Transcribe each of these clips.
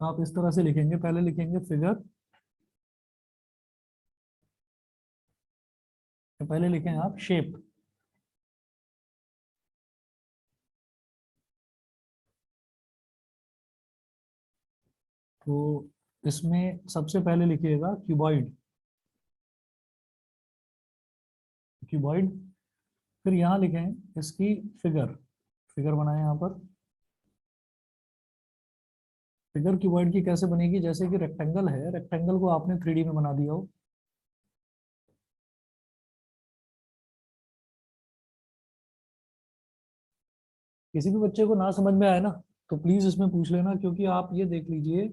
आप इस तरह से लिखेंगे, पहले लिखेंगे फिगर, पहले लिखें आप शेप, तो इसमें सबसे पहले लिखिएगा क्यूबॉइड, क्यूबॉइड। फिर यहाँ लिखें इसकी फिगर, फिगर बनाए यहाँ पर। फिगर क्यूबॉइड की कैसे बनेगी, जैसे कि रेक्टेंगल है, रेक्टेंगल को आपने 3D में बना दिया हो। किसी भी बच्चे को ना समझ में आए ना तो प्लीज इसमें पूछ लेना, क्योंकि आप ये देख लीजिए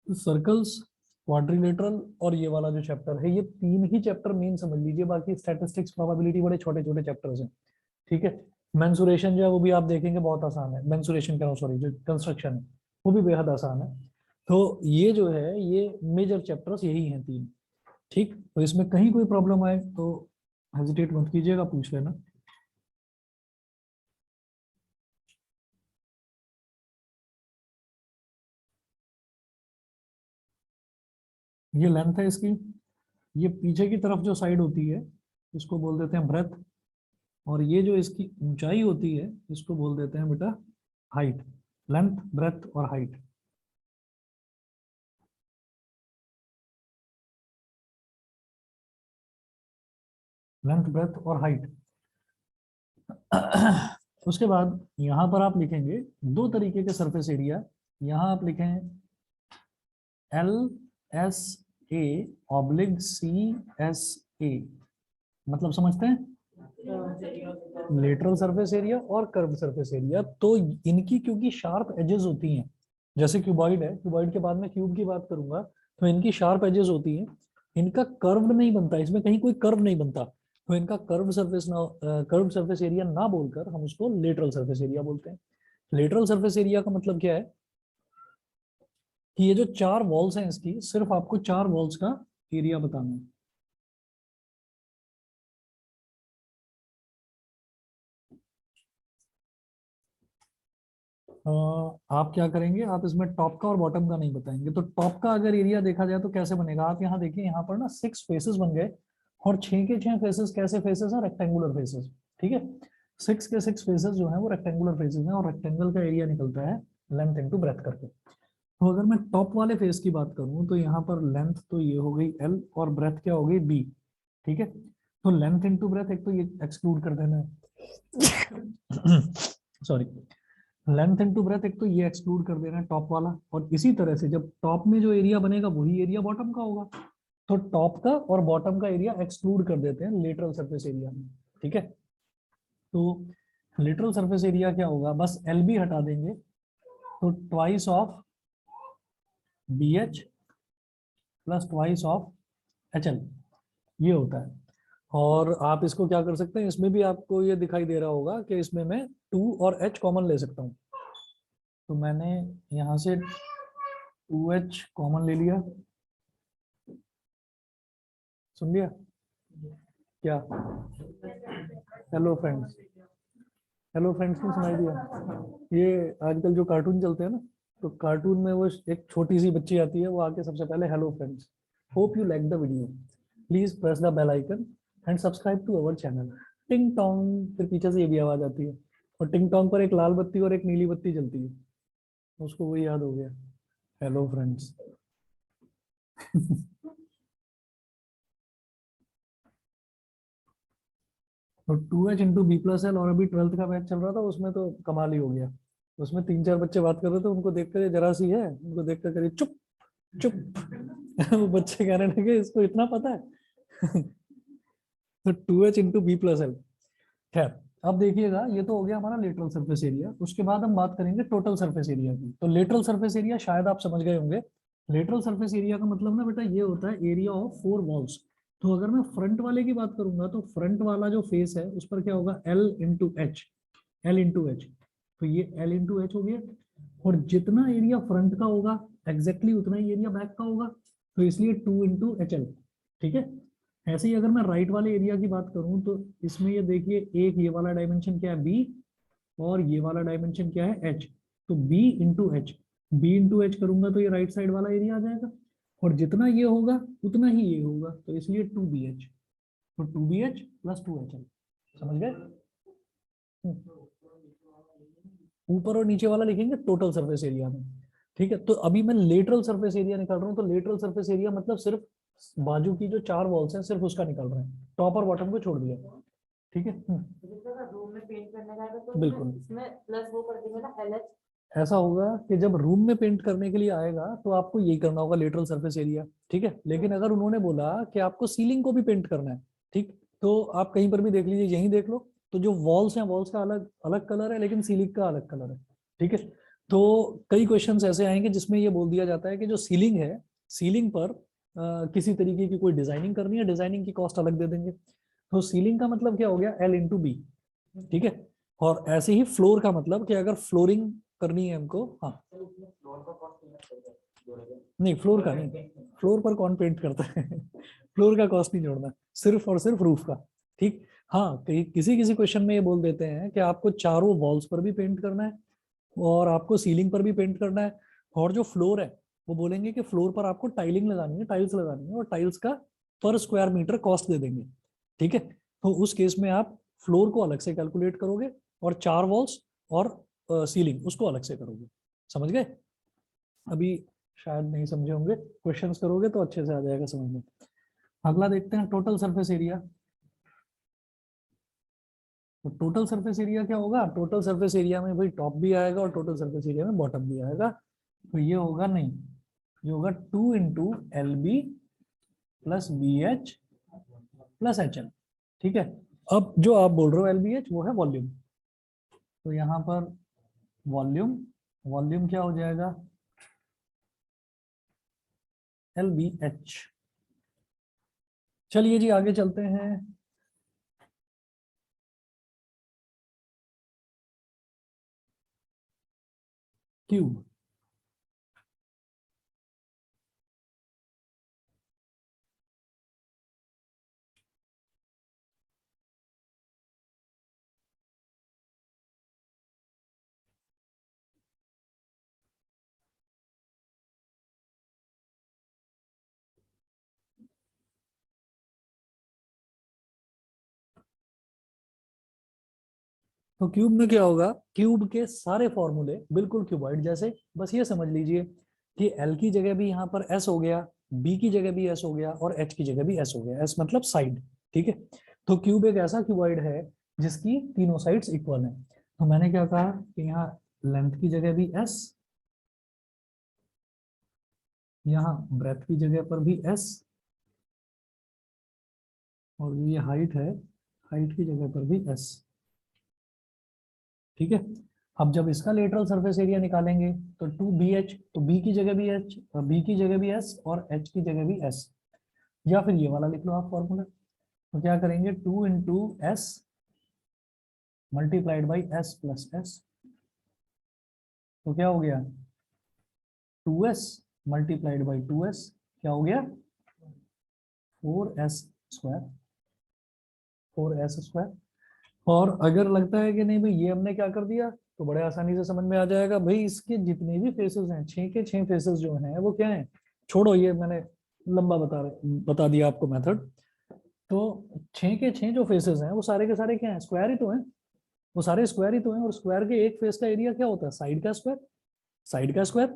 सर्कल्स, क्वाड्रिलेटरल और ये वाला जो चैप्टर है, ये 3 ही चैप्टर मेन समझ लीजिए, बाकी स्टैटिस्टिक्स, प्रोबेबिलिटी बड़े छोटे छोटे चैप्टर्स हैं। ठीक है। मेंसुरेशन जो है वो भी आप देखेंगे बहुत आसान है, मेंसुरेशन कह रहा हूँ सॉरी, जो कंस्ट्रक्शन है वो भी बेहद आसान है। तो ये जो है ये मेजर चैप्टर्स यही हैं 3। ठीक, तो इसमें कहीं कोई प्रॉब्लम आए तो हेजिटेट मत कीजिएगा, पूछ लेना। ये लेंथ है इसकी, ये पीछे की तरफ जो साइड होती है इसको बोल देते हैं ब्रेथ, और ये जो इसकी ऊंचाई होती है इसको बोल देते हैं बेटा हाइट। लेंथ, ब्रेथ और हाइट। लेंथ, ब्रेथ और हाइट। उसके बाद यहां पर आप लिखेंगे 2 तरीके के सरफेस एरिया। यहां आप लिखें L S A oblique C S A, मतलब समझते हैं, लेटरल सरफेस एरिया और कर्व सरफेस एरिया। तो इनकी क्योंकि शार्प एजेस होती हैं, जैसे क्यूबॉइड है, क्यूबॉइड के बाद में क्यूब की बात करूंगा, तो इनकी शार्प एजेस होती हैं, इनका कर्व नहीं बनता, इसमें कहीं कोई कर्व नहीं बनता, तो इनका कर्व सरफेस ना, कर्व सरफेस एरिया ना बोलकर हम उसको लेटरल सरफेस एरिया बोलते हैं। लेटरल सरफेस एरिया का मतलब क्या है कि ये जो 4 वॉल्स हैं इसकी, सिर्फ आपको 4 वॉल्स का एरिया बताना है। आप क्या करेंगे, आप इसमें टॉप का और बॉटम का नहीं बताएंगे। तो टॉप का अगर एरिया देखा जाए तो कैसे बनेगा, आप यहाँ देखिए, यहाँ पर ना 6 फेसेस बन गए, और 6 के 6 फेसेस कैसे फेसेस हैं, रेक्टेंगुलर फेसेस। ठीक है, 6 के 6 फेसेस जो है वो रेक्टेंगुलर फेसेस हैं, और रेक्टेंगल का एरिया निकलता है लेंथ इंटू ब्रेथ करके। तो अगर मैं टॉप वाले फेस की बात करूं तो यहाँ पर लेंथ तो ये हो गई L, और ब्रेथ क्या हो गई B। ठीक है, तो लेंथ इंटू ब्रेथ एक तो ये एक्सक्लूड कर देना है, सॉरी, लेंथ इनटू ब्रेथ एक तो ये एक्सक्लूड कर देना है टॉप वाला, और इसी तरह से जब टॉप में जो एरिया बनेगा वही एरिया बॉटम का होगा, तो टॉप का और बॉटम का एरिया एक्सक्लूड कर देते हैं लेटरल सरफेस एरिया में। ठीक है, तो लेटरल सरफेस एरिया क्या होगा, बस एल बी हटा देंगे, तो twice of B H plus twice of H L, ये होता है। और आप इसको क्या कर सकते हैं, इसमें भी आपको ये दिखाई दे रहा होगा कि इसमें मैं 2 और h कॉमन ले सकता हूँ, तो मैंने यहाँ से 2h कॉमन ले लिया, सुन लिया क्या, हेलो फ्रेंड्स, हेलो फ्रेंड्स नहीं सुनाई दिया। ये आजकल जो कार्टून चलते हैं ना, तो कार्टून में वो एक छोटी सी बच्ची आती है, वो आके सबसे पहले hello friends, hope you like the video, please press the bell icon and subscribe to our channel, टिंग टोंग, फिर पीछे से ये भी आवाज आती है, और टिंग टोंग पर एक लाल बत्ती और एक नीली बत्ती जलती है, उसको वही याद हो गया, हेलो फ्रेंड्स। तो 2h × B+L, और अभी 12th का बैच चल रहा था, उसमें तो कमाल ही हो गया, उसमें 3-4 बच्चे बात कर रहे थे, उनको देखकर जरा सी है, उनको देखकर करिए चुप चुप। वो बच्चे कहने लगे इसको इतना पता है। तो 2h × B+L। खैर, अब देखिएगा, ये तो हो गया हमारा लेटरल सरफेस एरिया। उसके बाद हम बात करेंगे टोटल सरफेस एरिया की। तो लेटरल सरफेस एरिया शायद आप समझ गए होंगे, लेटरल सरफेस एरिया का मतलब ना बेटा ये होता है एरिया ऑफ 4 वॉल्स। तो अगर मैं फ्रंट वाले की बात करूंगा तो फ्रंट वाला जो फेस है उस पर क्या होगा, L × H, L × H, तो ये L × H हो गया, और जितना एरिया फ्रंट का होगा एग्जैक्टली उतना ही एरिया बैक का होगा, तो इसलिए 2 × HL। ठीक है, ऐसे ही अगर मैं राइट वाले एरिया की बात करूं तो इसमें ये देखिए, एक ये वाला डायमेंशन क्या है B, और ये वाला डायमेंशन क्या है h, तो b into H, B into H करूंगा तो ये राइट साइड वाला एरिया आ जाएगा, और जितना ये होगा उतना ही ये होगा, तो इसलिए 2bh, तो 2bh प्लस 2hl। समझ गए? ऊपर और नीचे वाला लिखेंगे टोटल सरफेस एरिया में। ठीक है, तो अभी मैं लेटरल सरफेस एरिया निकाल रहा हूँ, तो लेटरल सरफेस एरिया मतलब सिर्फ बाजू की जो 4 वॉल्स हैं सिर्फ उसका निकाल रहे हैं, टॉप और बॉटम को छोड़ दिया। ठीक है, रूम में पेंट करने का है तो बिल्कुल इसमें प्लस वो कर देंगे ना, LH। ऐसा होगा कि जब रूम में पेंट करने के लिए आएगा तो आपको यही करना होगा, लेटरल सरफेस एरिया। ठीक है, लेकिन अगर उन्होंने बोला कि आपको सीलिंग को भी पेंट करना है, ठीक, तो आप कहीं पर भी देख लीजिए, यहीं देख लो, तो जो वॉल्स हैं वॉल्स का अलग अलग कलर है, लेकिन सीलिंग का अलग कलर है। ठीक है, तो कई क्वेश्चंस ऐसे आएंगे जिसमें ये बोल दिया जाता है कि जो सीलिंग है, सीलिंग पर किसी तरीके की कोई डिजाइनिंग करनी है, डिजाइनिंग की कॉस्ट अलग दे देंगे। तो सीलिंग का मतलब क्या हो गया, L/B। ठीक है, और ऐसे ही फ्लोर का मतलब कि अगर फ्लोरिंग करनी है हमको, हाँ, नहीं फ्लोर का नहीं, फ्लोर पर कौन पेंट करता है फ्लोर का कॉस्ट नहीं जोड़ना, सिर्फ और सिर्फ रूफ का। ठीक, हाँ, किसी किसी क्वेश्चन में ये बोल देते हैं कि आपको चारों वॉल्स पर भी पेंट करना है और आपको सीलिंग पर भी पेंट करना है, और जो फ्लोर है वो बोलेंगे कि फ्लोर पर आपको टाइलिंग लगानी है, टाइल्स लगानी है, और टाइल्स का पर स्क्वायर मीटर कॉस्ट दे देंगे। ठीक है, तो उस केस में आप फ्लोर को अलग से कैलकुलेट करोगे और 4 वॉल्स और सीलिंग उसको अलग से करोगे। समझ गए? अभी शायद नहीं समझे होंगे, क्वेश्चंस करोगे तो अच्छे से आ जाएगा समझ में। अगला देखते हैं टोटल सरफेस एरिया। तो टोटल सरफेस एरिया क्या होगा, टोटल सरफेस एरिया में भाई टॉप भी आएगा और टोटल सरफेस एरिया में बॉटम भी आएगा, तो ये होगा नहीं, ये होगा 2 × LB plus BH plus HL। ठीक है, अब जो आप बोल रहे हो LBH वो है वॉल्यूम, तो यहाँ पर वॉल्यूम, वॉल्यूम क्या हो जाएगा, LBH। चलिए जी आगे चलते हैं। क्यूब, तो क्यूब में क्या होगा, क्यूब के सारे फॉर्मूले बिल्कुल क्यूबॉइड जैसे, बस ये समझ लीजिए कि एल की जगह भी यहाँ पर एस हो गया, बी की जगह भी एस हो गया, और एच की जगह भी एस हो गया, एस मतलब साइड। ठीक है, तो क्यूब एक ऐसा क्यूबॉइड है जिसकी तीनों साइड्स इक्वल है। तो मैंने क्या कहा कि यहाँ लेंथ की जगह भी एस, यहाँ ब्रेथ की जगह पर भी एस, और ये हाइट है, हाइट की जगह पर भी एस। ठीक है, अब जब इसका लेटरल सरफेस एरिया निकालेंगे तो 2BH, तो बी की जगह भी एच, बी की जगह भी एस और एच की जगह भी एस, या फिर ये वाला लिख लो आप फॉर्मूला। तो क्या करेंगे, 2 × S multiplied by S plus S, तो क्या हो गया 2S मल्टीप्लाइड बाई 2S, क्या हो गया 4S², 4S²। और अगर लगता है कि नहीं भाई ये हमने क्या कर दिया, तो बड़े आसानी से समझ में आ जाएगा, भाई इसके जितने भी फेसेस हैं, 6 के 6 फेसेस जो हैं वो क्या हैं, छोड़ो ये मैंने लंबा बता दिया आपको मेथड। तो 6 के 6 जो फेसेस हैं वो सारे के सारे क्या हैं, स्क्वायर ही तो हैं, वो सारे स्क्वायर ही तो हैं, और स्क्वायर के एक फेस का एरिया क्या होता है, साइड का स्क्वायर, साइड का स्क्वायर।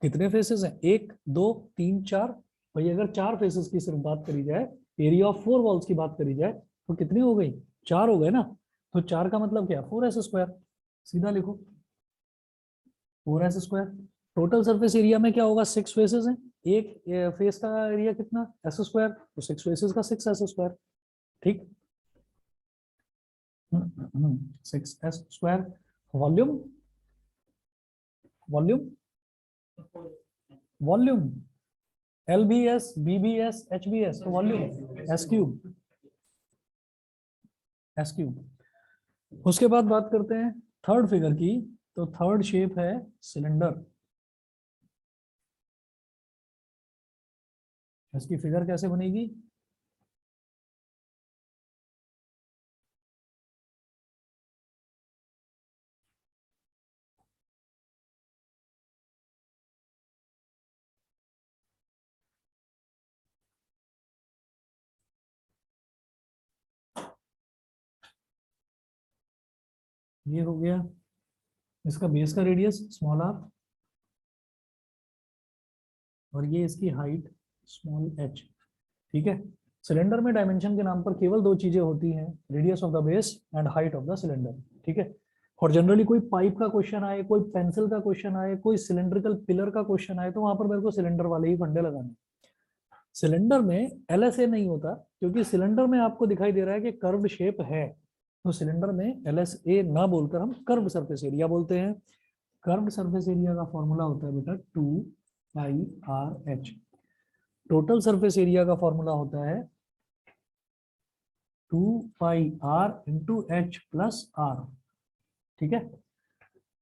कितने फेसेस हैं, 1 2 3 4, भाई अगर 4 फेसेस की सिर्फ बात करी जाए, एरिया ऑफ 4 वॉल्स की बात करी जाए, तो कितनी हो गई, 4 हो गए ना, तो 4 का मतलब क्या, 4S², सीधा लिखो 4S²। टोटल सरफेस एरिया में क्या होगा, 6 फेसेस हैं, एक फेस का एरिया कितना, S², तो 6 फेसेस का 6S²। ठीक, 6S²। Volume, volume, volume LBS BBS HBS, तो वॉल्यूम S³, S³। उसके बाद बात करते हैं थर्ड फिगर की, तो थर्ड शेप है सिलेंडर। इसकी फिगर कैसे बनेगी, ये हो गया इसका बेस का रेडियस स्मॉल आर, और ये इसकी हाइट स्मॉल एच। ठीक है, सिलेंडर में डायमेंशन के नाम पर केवल दो चीजें होती हैं, radius of the base and height of the cylinder. ठीक है, और जनरली कोई पाइप का क्वेश्चन आए, कोई पेंसिल का क्वेश्चन आए, कोई सिलेंड्रिकल पिलर का क्वेश्चन आए, तो वहां पर मेरे को सिलेंडर वाले ही फंडे लगाने। सिलेंडर में एलएसए नहीं होता, क्योंकि सिलेंडर में आपको दिखाई दे रहा है कि कर्व शेप है, तो सिलेंडर में एलएसए ना बोलकर हम कर्व सरफेस एरिया बोलते हैं। कर्व सरफेस एरिया का फॉर्मूला होता है बेटा 2πRH। टोटल सरफेस एरिया का फॉर्मूला होता है 2πR into H plus are. ठीक है,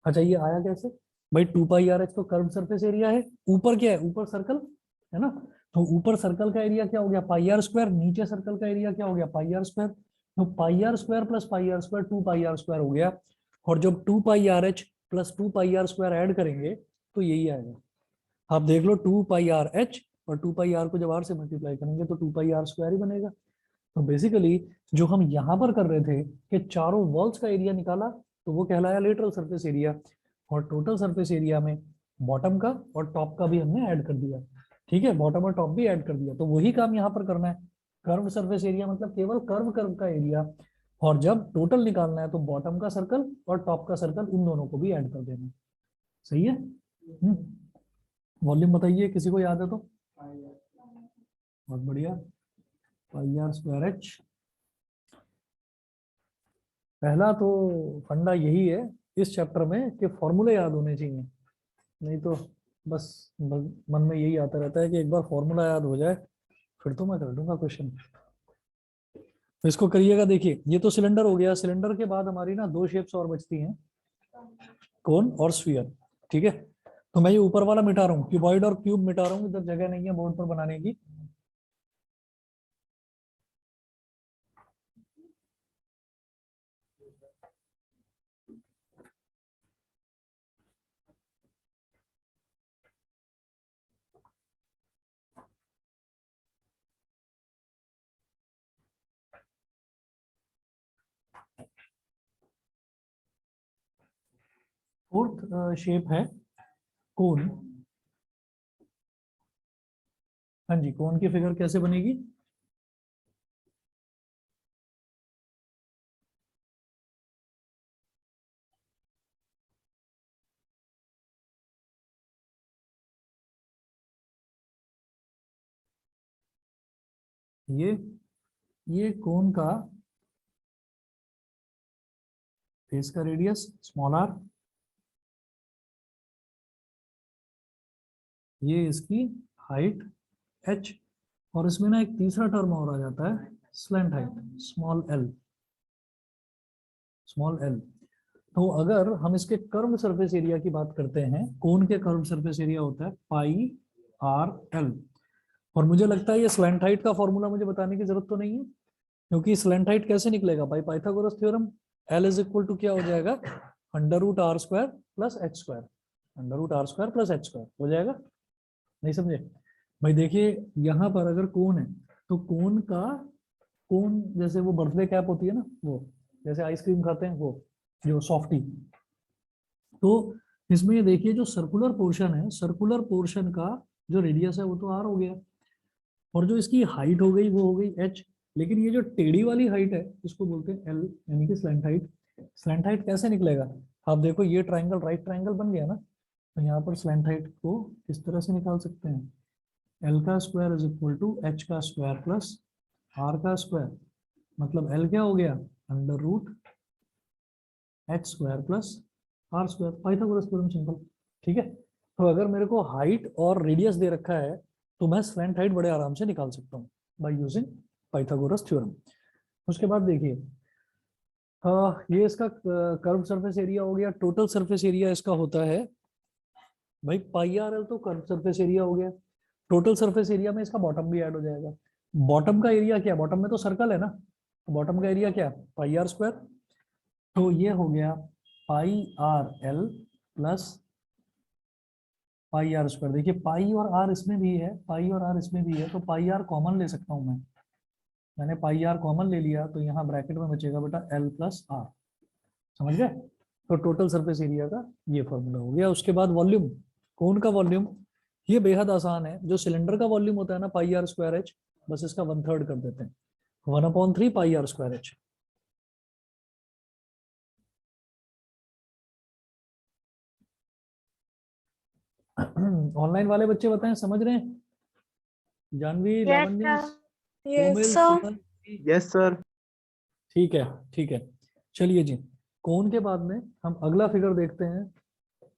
अच्छा ये आया कैसे भाई? 2πRH तो कर्व सरफेस एरिया है, ऊपर क्या है? ऊपर सर्कल है ना, तो ऊपर सर्कल का एरिया क्या हो गया? पाई स्क्वायर, नीचे सर्कल का एरिया क्या हो गया? Pi square. तो pi square plus pi square 2πR² हो गया, और जब 2πRH प्लस 2πR² ऐड करेंगे तो यही आएगा। आप देख लो 2πRH और 2πR को जब R से मल्टीप्लाई करेंगे तो 2πR² ही बनेगा। तो बेसिकली जो हम यहाँ पर कर रहे थे कि चारों वॉल्स का एरिया निकाला, तो वो कहलाया लेटरल सरफेस एरिया, और टोटल सरफेस एरिया में बॉटम का और टॉप का भी हमने ऐड कर दिया। ठीक है, बॉटम और टॉप भी ऐड कर दिया, तो वही काम यहाँ पर करना है। कर्व सरफेस एरिया मतलब केवल कर्व कर्व का एरिया, और जब टोटल निकालना है तो बॉटम का सर्कल और टॉप का सर्कल, उन दोनों को भी ऐड कर देना। सही है। वॉल्यूम बताइए, किसी को याद है तो? बहुत बढ़िया, πR²H। पहला तो फंडा यही है इस चैप्टर में कि फॉर्मूले याद होने चाहिए, नहीं तो बस मन में यही आता रहता है कि एक बार फॉर्मूला याद हो जाए फिर तो मैं कर दूंगा क्वेश्चन। तो इसको करिएगा। देखिए ये तो सिलेंडर हो गया, सिलेंडर के बाद हमारी ना दो शेप्स और बचती हैं, कोन और स्फीयर। ठीक है, तो मैं ये ऊपर वाला मिटा रहा हूँ, क्यूबॉइड और क्यूब मिटा रहा हूँ, इधर जगह नहीं है बोर्ड पर बनाने की। फोर्थ शेप है कोन। हाँ जी, कोन की फिगर कैसे बनेगी? ये कोन का फेस का रेडियस स्मॉल आर, ये इसकी हाइट h, और इसमें ना एक तीसरा टर्म और आ जाता है slant height small L. Small L. तो अगर हम इसके कर्व सरफेस एरिया की बात करते हैं, कोन के कर्व सरफेस एरिया होता है πRL, और मुझे लगता है ये स्लैंट हाइट का फॉर्मूला मुझे बताने की जरूरत तो नहीं है, क्योंकि स्लैंट हाइट कैसे निकलेगा भाई? Pythagoras theorem, L is equal to क्या हो जाएगा? √R² plus h², √R² plus h² हो जाएगा। नहीं समझे भाई? देखिए यहाँ पर अगर कोन है तो कोन का, कोन जैसे वो बर्थडे कैप होती है ना, वो जैसे आइसक्रीम खाते हैं वो जो सॉफ्टी, तो इसमें ये देखिए जो सर्कुलर पोर्शन है, सर्कुलर पोर्शन का जो रेडियस है वो तो R हो गया, और जो इसकी हाइट हो गई वो हो गई h, लेकिन ये जो टेढ़ी वाली हाइट है इसको बोलते हैं L, यानी कि स्लैंट हाइट। स्लैंट हाइट कैसे निकलेगा? आप देखो ये ट्राइंगल राइट ट्राइंगल बन गया ना, तो यहाँ पर स्लैंट हाइट को इस तरह से निकाल सकते हैं, L का square is equal to H का स्क्वायर प्लस R का स्क्वायर, मतलब L क्या हो गया? √h² plus R²। Pythagoras theorem simple. ठीक है, तो अगर मेरे को हाइट और रेडियस दे रखा है तो मैं स्लैंट हाइट बड़े आराम से निकाल सकता हूँ बाय यूजिंग पाइथागोरस थ्योरम। उसके बाद देखिए ये इसका कर्व सरफेस एरिया हो गया। टोटल सरफेस एरिया इसका होता है भाई πRL, तो कर्व सरफेस एरिया हो गया। टोटल सरफेस एरिया में इसका बॉटम भी ऐड हो जाएगा। बॉटम का एरिया क्या? बॉटम में तो सर्कल है ना, तो बॉटम का एरिया क्या? πR²। तो ये हो गया πRL प्लस πR²। देखिए पाई और आर इसमें भी है, पाई और आर इसमें भी है, तो पाई आर कॉमन ले सकता हूं मैं। मैंने पाई आर कॉमन ले लिया, तो यहाँ ब्रैकेट में बचेगा बेटा L प्लस आर। समझ गए? तो टोटल सरफेस एरिया का ये फॉर्मूला हो गया। उसके बाद वॉल्यूम, कोन का वॉल्यूम, ये बेहद आसान है। जो सिलेंडर का वॉल्यूम होता है ना, पाई आर स्क्वायर एच, बस इसका 1/3 कर देते हैं, 1/3 pi R square H. Online वाले बच्चे बताएं, समझ रहे हैं? Janvi, Yes, Lavanya, sir. Yes, Komal, sir. Suman? Yes sir. ठीक है, ठीक है। चलिए जी, कोन के बाद में हम अगला फिगर देखते हैं,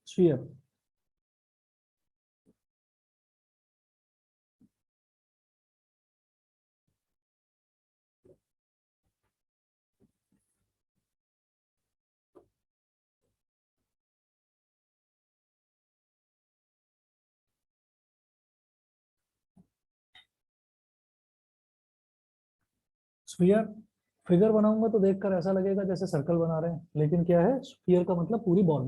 स्फीयर। स्फीयर फिगर बनाऊंगा तो देखकर ऐसा लगेगा जैसे सर्कल बना रहे हैं, लेकिन क्या है, स्फीयर का मतलब पूरी बॉल।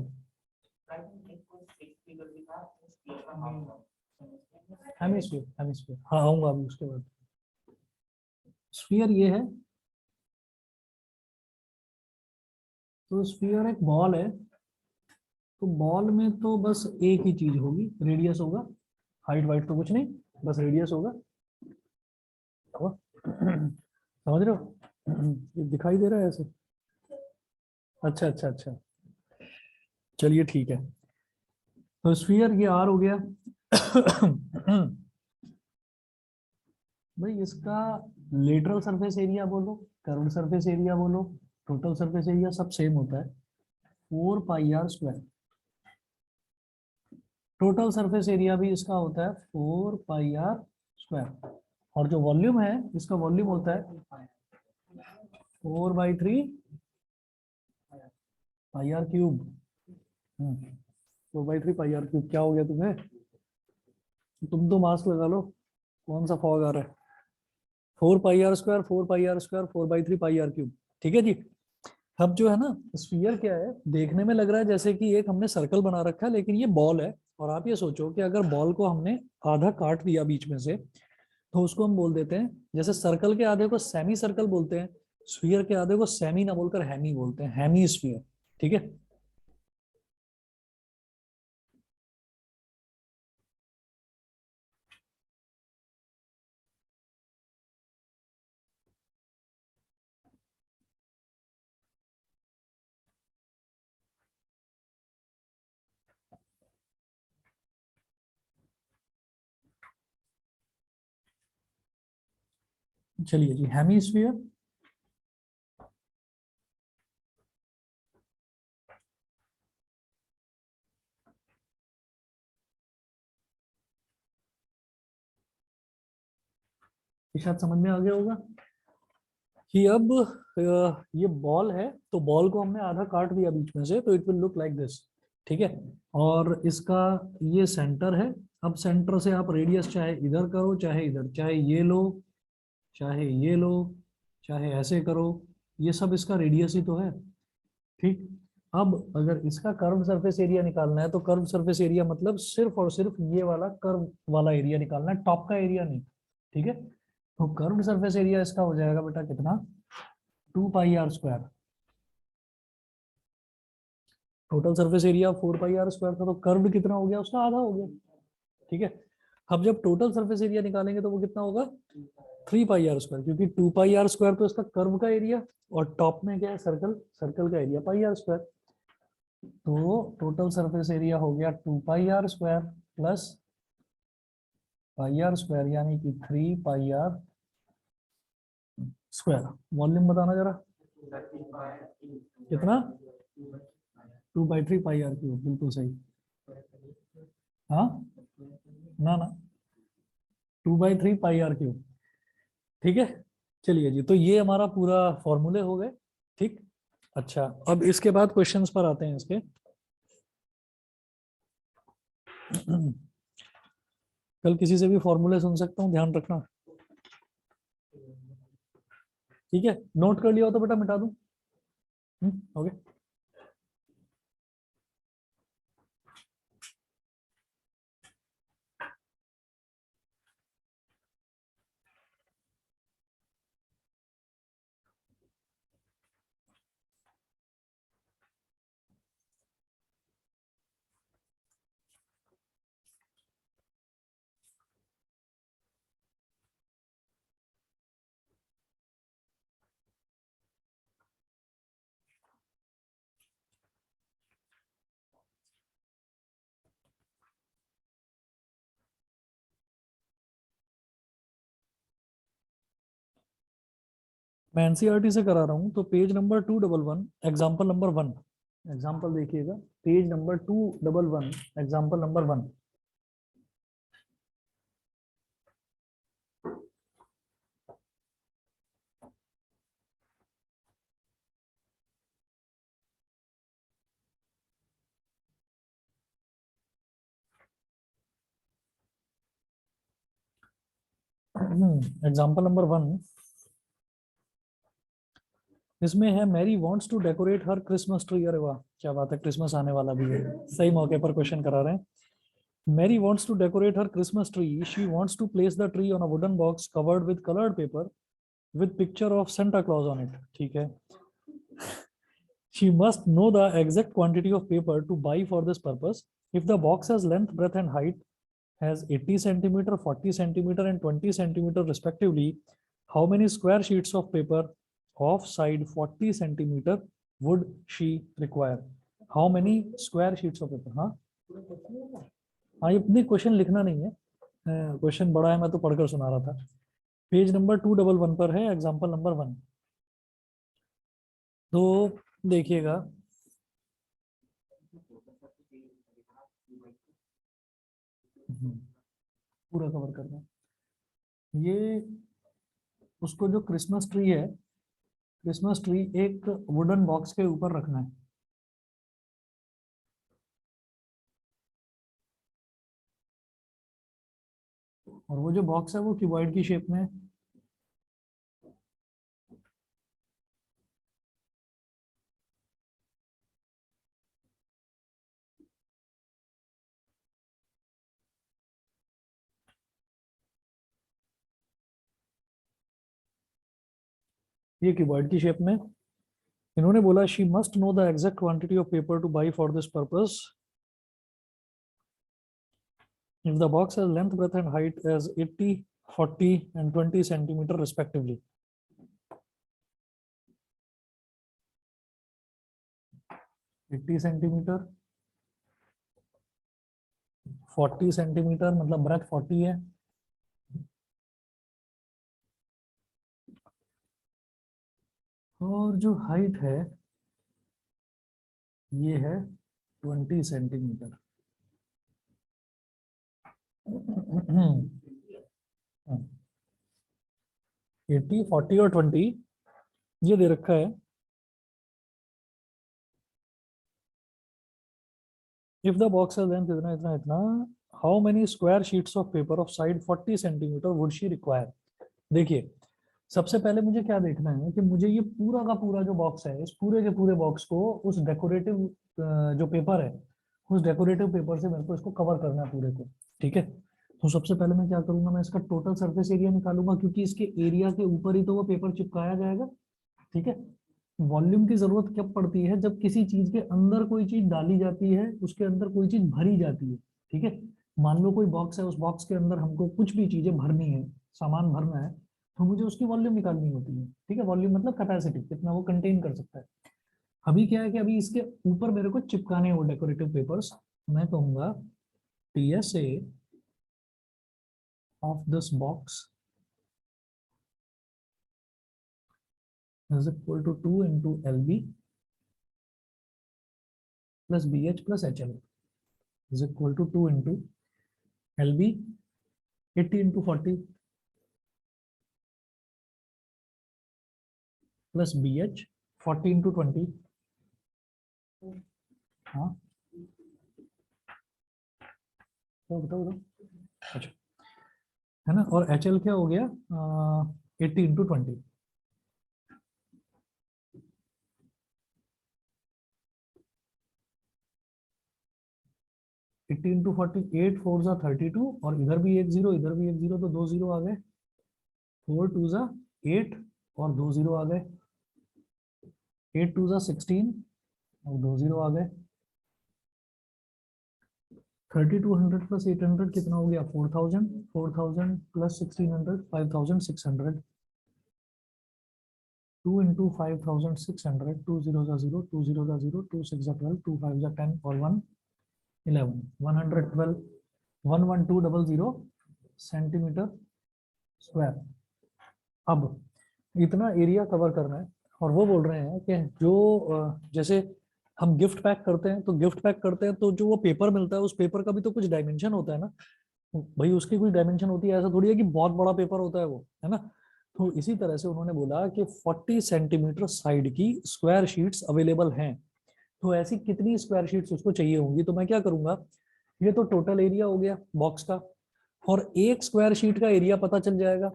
हेमिस्फीयर, हेमिस्फीयर, हाँ आऊंगा अभी उसके बाद। स्फीयर ये है, तो स्फीयर एक बॉल है। तो बॉल में तो बस एक ही चीज होगी, रेडियस होगा। हाइट वाइट तो कुछ नहीं, बस रेडियस होगा। हुआ? समझ रहे हो? ये दिखाई दे रहा है ऐसे? अच्छा अच्छा अच्छा, चलिए ठीक है। तो स्फीयर ये आर हो गया। भाई इसका लेटरल सरफेस एरिया बोलो, कर्व्ड सरफेस एरिया बोलो, टोटल सरफेस एरिया सब सेम होता है, 4 pi R square. Total surface area भी इसका होता है 4 पाई आर स्क्वायर। और जो वॉल्यूम है, इसका वॉल्यूम होता है 4/3 pi R cube. 4/3 pi R cube. क्या हो गया तुम्हें? तुम तो मास्क लगा लो, कौन सा फॉग आ रहा है? 4 pi R square, 4 pi R square, 4/3 pi R cube. ठीक है जी। अब जो है ना, स्फीयर क्या है, देखने में लग रहा है जैसे कि एक हमने सर्कल बना रखा है, लेकिन ये बॉल है। और आप ये सोचो कि अगर बॉल को हमने आधा काट दिया बीच में से, तो उसको हम बोल देते हैं, जैसे सर्कल के आधे को सेमी सर्कल बोलते हैं, स्फीयर के आधे को सेमी ना बोलकर हेमी बोलते हैं, हेमी स्फीयर। ठीक है। चलिए जी, हेमी स्फीयर। शायद समझ में आ गया होगा कि अब ये बॉल है, तो बॉल को हमने आधा काट दिया बीच में से, तो it will look like this. ठीक है। और इसका ये सेंटर है। अब सेंटर से आप रेडियस चाहे इधर करो चाहे इधर, चाहे ये लो चाहे ये लो, चाहे ऐसे करो, ये सब इसका रेडियस ही तो है। ठीक। अब अगर इसका कर्व सरफेस एरिया निकालना है, तो कर्व सरफेस एरिया मतलब सिर्फ और सिर्फ ये वाला कर्व वाला एरिया निकालना है, टॉप का एरिया नहीं। ठीक है। तो कर्व सरफेस एरिया इसका हो जाएगा बेटा कितना, 2 pi R square. Total surface area 4 pi R square था, तो कर्व कितना हो गया, उसका आधा हो गया। ठीक है। अब जब टोटल सरफेस एरिया निकालेंगे तो वो कितना होगा, 3 पाई आर स्क्वायर, क्योंकि 2 पाई आर स्क्वायर तो इसका कर्व का एरिया, और टॉप में क्या है, सर्कल, सर्कल का एरिया पाई आर स्क्वायर। तो टोटल सरफेस एरिया हो गया 2 pi R square plus pi R square, यानी कि 3 पाई आर स्क्वायर। वॉल्यूम बताना जरा कितना, 2/3 पाई आर क्यूब, बिल्कुल सही। हाँ, ना ना, 2/3 पाई आर क्यूब। ठीक है। चलिए जी, तो ये हमारा पूरा फॉर्मूले हो गए। ठीक। अच्छा, अब इसके बाद क्वेश्चंस पर आते हैं इसके। कल किसी से भी फॉर्मूले सुन सकता हूँ, ध्यान रखना। ठीक है, नोट कर लिया हो तो बेटा मिटा दूं। ओके। मैं एनसीईआरटी से करा रहा हूँ, तो page number 211 example number 1, example देखिएगा, page number 211 example number 1। Example number 1, इसमें है Mary wants to decorate her Christmas tree. अरे वाह, क्या बात है, क्रिसमस आने वाला भी है, सही मौके पर क्वेश्चन करा रहे हैं। Mary wants to decorate her Christmas tree, she wants to place the tree on a wooden box covered with coloured paper with picture of Santa Claus on it. ठीक है, she must know the exact quantity of paper to buy for this purpose. If the box has length, breadth and height has 80 centimeter, 40 centimeter and 20 centimeter respectively, how many square sheets of paper of side 40 centimeter would she require? How many square sheets of paper? हाँ हाँ, ये अपनी question लिखना नहीं है, question बड़ा है, मैं तो पढ़कर सुना रहा था। पेज नंबर 211 पर है एग्जाम्पल नंबर 1। तो देखिएगा, पूरा कवर करना ये, उसको जो क्रिसमस ट्री है, क्रिसमस ट्री एक वुडन बॉक्स के ऊपर रखना है। और वो जो बॉक्स है वो क्यूबॉइड की शेप में है। ये क्यूबॉइड की शेप में, इन्होंने बोला she must know the exact quantity of paper two by for this purpose if the box has length, breadth and height as 80, 40 and 20 centimeter respectively. Eighty centimetre, 40 centimetre मतलब breath 40 है, और जो height है ये है 20 सेंटीमीटर। 80, 40 और 20 ये दे रखा है। इफ द बॉक्स है लेंथ इतना इतना इतना, how many square sheets of paper of side 40 centimetre would she require. देखिए, सबसे पहले मुझे क्या देखना है कि मुझे ये पूरा का पूरा जो बॉक्स है, इस पूरे के पूरे बॉक्स को उस डेकोरेटिव जो पेपर है, उस डेकोरेटिव पेपर से मेरे को इसको कवर करना है पूरे को। ठीक है, तो सबसे पहले मैं क्या करूंगा, मैं इसका टोटल सरफेस एरिया निकालूंगा, क्योंकि इसके एरिया के ऊपर ही तो वो पेपर चिपकाया जाएगा। ठीक है, वॉल्यूम की जरूरत कब पड़ती है, जब किसी चीज के अंदर कोई चीज डाली जाती है, उसके अंदर कोई चीज भरी जाती है। ठीक है, मान लो कोई बॉक्स है, उस बॉक्स के अंदर हमको कुछ भी चीजें भरनी है, सामान भरना है, तो मुझे उसकी वॉल्यूम निकालनी होती है। ठीक है, वॉल्यूम मतलब कैपेसिटी, कितना वो कंटेन कर सकता है। अभी क्या है कि अभी इसके ऊपर मेरे को चिपकाने वो डेकोरेटिव पेपर्स, मैं कहूंगा TSA of this box is equal to 2 into LB plus BH plus HL is equal to 2 into LB 80 into 40 plus BH 40 into 20। हाँ, तो बताओ अच्छा, है ना, और HL क्या हो गया, 80 into 20। एट्टी इंटू 40, 8 4 जा 32, और इधर भी एक जीरो, इधर भी एक जीरो, तो दो जीरो आ गए। 4 2 जा 8 और दो जीरो आ गए। 8 2 जा 16 और दो जीरो आ गए। 3200 प्लस 800 कितना हो गया, 4000। 4000 प्लस 1600 5600। 2 into 5600, 2 0 जा 0, 2 0 जा 0, 2 6 जा 12, 2 5 जा 10 और 1 11, 112 11200 सेंटीमीटर स्क्वायर। अब इतना एरिया कवर करना है। और वो बोल रहे हैं कि जो जैसे हम गिफ्ट पैक करते हैं, तो गिफ्ट पैक करते हैं तो जो वो पेपर मिलता है, उस पेपर का भी तो कुछ डायमेंशन होता है ना भाई, उसकी कोई डायमेंशन होती है, ऐसा थोड़ी है कि बहुत बड़ा पेपर होता है वो, है ना। तो इसी तरह से उन्होंने बोला कि 40 सेंटीमीटर साइड की स्क्वायर शीट्स अवेलेबल हैं। तो ऐसी कितनी स्क्वायर शीट्स उसको चाहिए होंगी, तो मैं क्या करूंगा, ये तो टोटल एरिया हो गया बॉक्स का, और एक स्क्वायर शीट का एरिया पता चल जाएगा।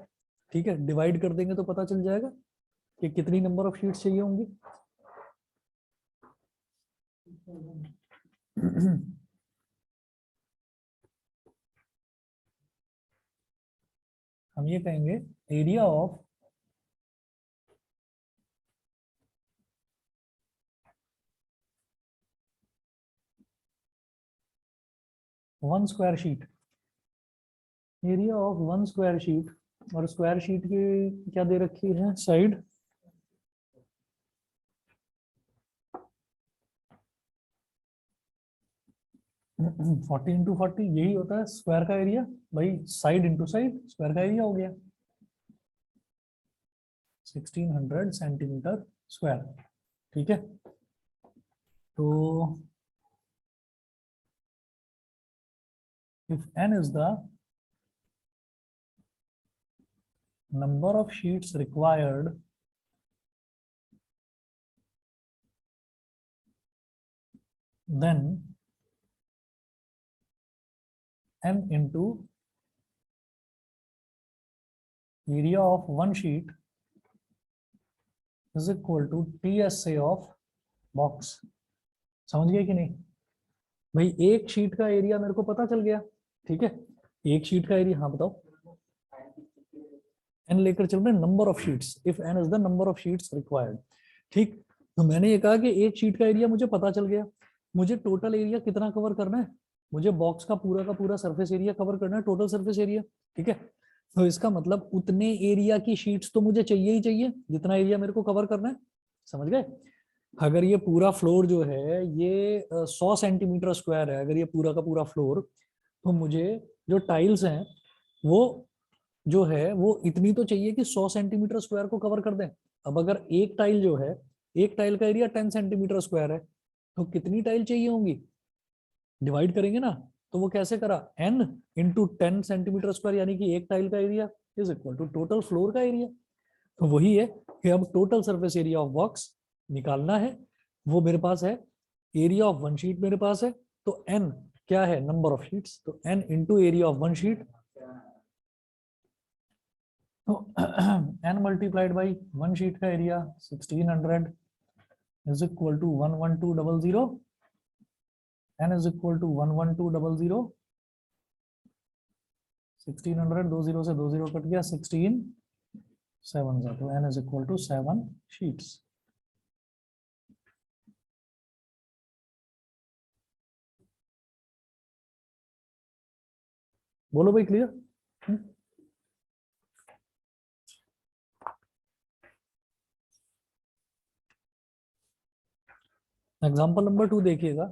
ठीक है, डिवाइड कर देंगे तो पता चल जाएगा कि कितनी नंबर ऑफ शीट्स चाहिए होंगी। हम ये कहेंगे area of one square sheet, area of one square sheet. और स्क्वायर शीट की क्या दे रखी है साइड, 40 इंटू 40, यही होता है स्क्वायर का एरिया भाई, साइड इंटू साइड स्क्वायर का एरिया हो गया 1600 सेंटीमीटर स्क्वायर। ठीक है, तो if n is the number of sheets required, then n into area of one sheet is equal to TSA of box। समझ गए कि नहीं भाई, एक शीट का एरिया मेरे को पता चल गया। ठीक है, एक शीट का एरिया, हाँ बताओ, एन लेकर चल रहे हैं number of sheets, if n is the number of sheets required. ठीक, तो मैंने ये कहा कि एक शीट का एरिया मुझे पता चल गया, मुझे टोटल एरिया कितना कवर करना है, मुझे बॉक्स का पूरा सरफेस एरिया कवर करना है, टोटल सरफेस एरिया। ठीक है, तो इसका मतलब उतने एरिया की शीट्स तो मुझे चाहिए ही चाहिए जितना एरिया मेरे को कवर करना है। समझ गए, अगर ये पूरा फ्लोर जो है ये 100 सेंटीमीटर स्क्वायर है, अगर ये पूरा का पूरा फ्लोर, तो मुझे जो टाइल्स हैं वो जो है वो इतनी तो चाहिए कि 100 सेंटीमीटर स्क्वायर को कवर कर दें। अब अगर एक टाइल जो है, एक टाइल का एरिया 10 सेंटीमीटर स्क्वायर है, तो कितनी टाइल चाहिए होंगी, डिवाइड करेंगे ना, तो वो कैसे करा, n इंटू 10 सेंटीमीटर स्क्वायर, यानी कि एक टाइल का area is equal to total floor का एरिया। तो वही है कि अब total surface area of box निकालना है, वो मेरे पास है, एरिया ऑफ वन शीट मेरे पास है, तो n क्या है, नंबर ऑफ शीट्स, तो n into area of one sheet, तो n multiplied by one sheet का area 1600 is equal to 11200, n is equal to 11200, 1600, दो जीरो से दो जीरो कट गया, 16 7 तो n is equal to 7 sheets. बोलो भाई, क्लियर। एग्जाम्पल नंबर 2 देखिएगा,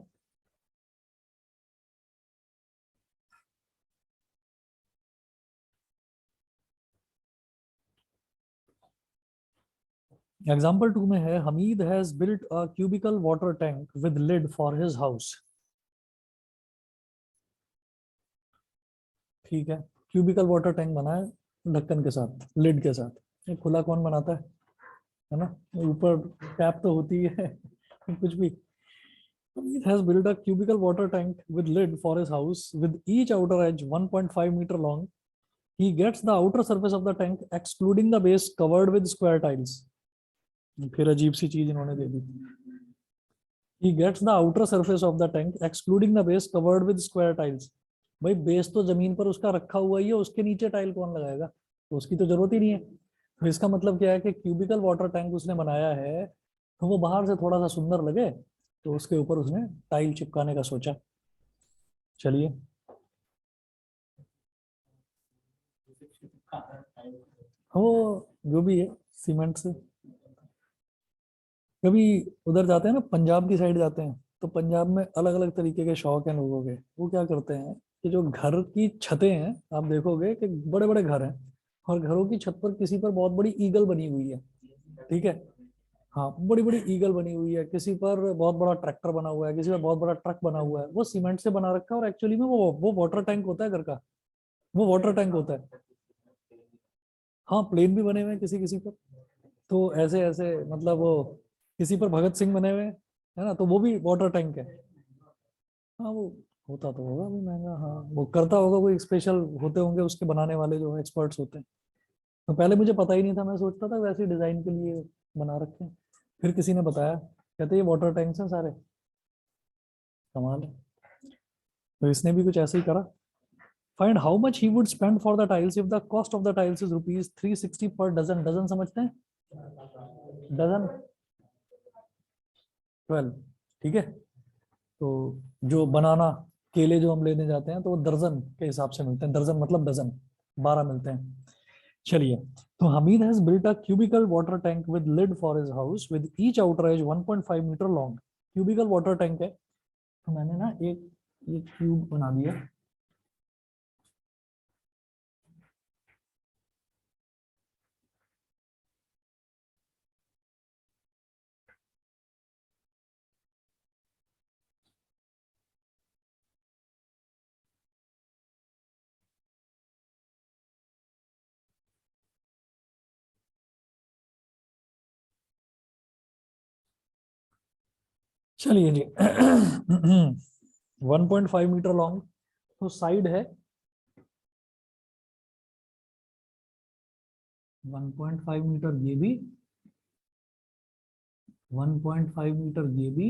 एग्जाम्पल 2 में है Hamid has built a cubical water tank with lid for his house. ठीक है, क्यूबिकल वाटर टैंक बना है ढक्कन के साथ, लिड के साथ, ये खुला कौन बनाता है ना, ऊपर टैप तो होती है कुछ भी। It has built a cubical water tank with lid for his house with each outer edge 1.5 meter long. He gets the outer surface of the tank excluding the base covered with square tiles. फिर अजीब सी चीज इन्होंने दे दी। He gets the outer surface of the tank excluding the base covered with square tiles. भाई base तो जमीन पर उसका रखा हुआ ही है, उसके नीचे टाइल कौन लगाएगा, तो उसकी तो जरूरत ही नहीं है। तो इसका मतलब क्या है कि क्यूबिकल वाटर टैंक उसने बनाया है तो वो बाहर से थोड़ा सा सुंदर लगे, तो उसके ऊपर उसने टाइल चिपकाने का सोचा। चलिए, वो जो भी है सीमेंट से। कभी उधर जाते हैं ना, पंजाब की साइड जाते हैं, तो पंजाब में अलग अलग तरीके के शौक हैं लोगों के। वो क्या करते हैं कि जो घर की छतें हैं, आप देखोगे कि बड़े बड़े घर हैं, और घरों की छत पर किसी पर बहुत बड़ी ईगल बनी हुई है, ठीक है, हाँ बड़ी बड़ी ईगल बनी हुई है, किसी पर बहुत बड़ा ट्रैक्टर बना हुआ है, किसी पर बहुत बड़ा ट्रक बना हुआ है, वो सीमेंट से बना रखा है और एक्चुअली में वो वाटर टैंक होता है घर का, वो वाटर टैंक होता है। हाँ प्लेन भी बने हुए हैं किसी किसी पर, तो ऐसे ऐसे मतलब वो किसी पर भगत सिंह बने हुए हैं, है ना, तो वो भी वाटर टैंक है। हाँ वो होता तो होगा भी महंगा, हाँ वो करता होगा कोई स्पेशल, होते होंगे उसके बनाने वाले जो एक्सपर्ट्स होते हैं। तो पहले मुझे पता ही नहीं था, मैं सोचता था वैसे डिजाइन के लिए बना रखे हैं। फिर किसी ने बताया, कहते ये वाटर टैंक्स हैं सारे, कमाल है। तो इसने भी कुछ ऐसे ही करा। Find how much he would spend for the tiles if the cost of the tiles is ₹360 per dozen. Dozen समझते हैं, डजन 12, ठीक है। तो जो बनाना केले जो हम लेने जाते हैं तो वो दर्जन के हिसाब से मिलते हैं, दर्जन मतलब डजन, 12 मिलते हैं। चलिए, तो Hamid has built a cubical water tank with lid for his house with each outer edge 1.5 metre long. Cubical water tank है, तो मैंने ना एक ये क्यूब बना दिया। चलिए जी 1.5 मीटर लॉन्ग, तो साइड है 1.5 मीटर ये भी, 1.5 मीटर ये भी,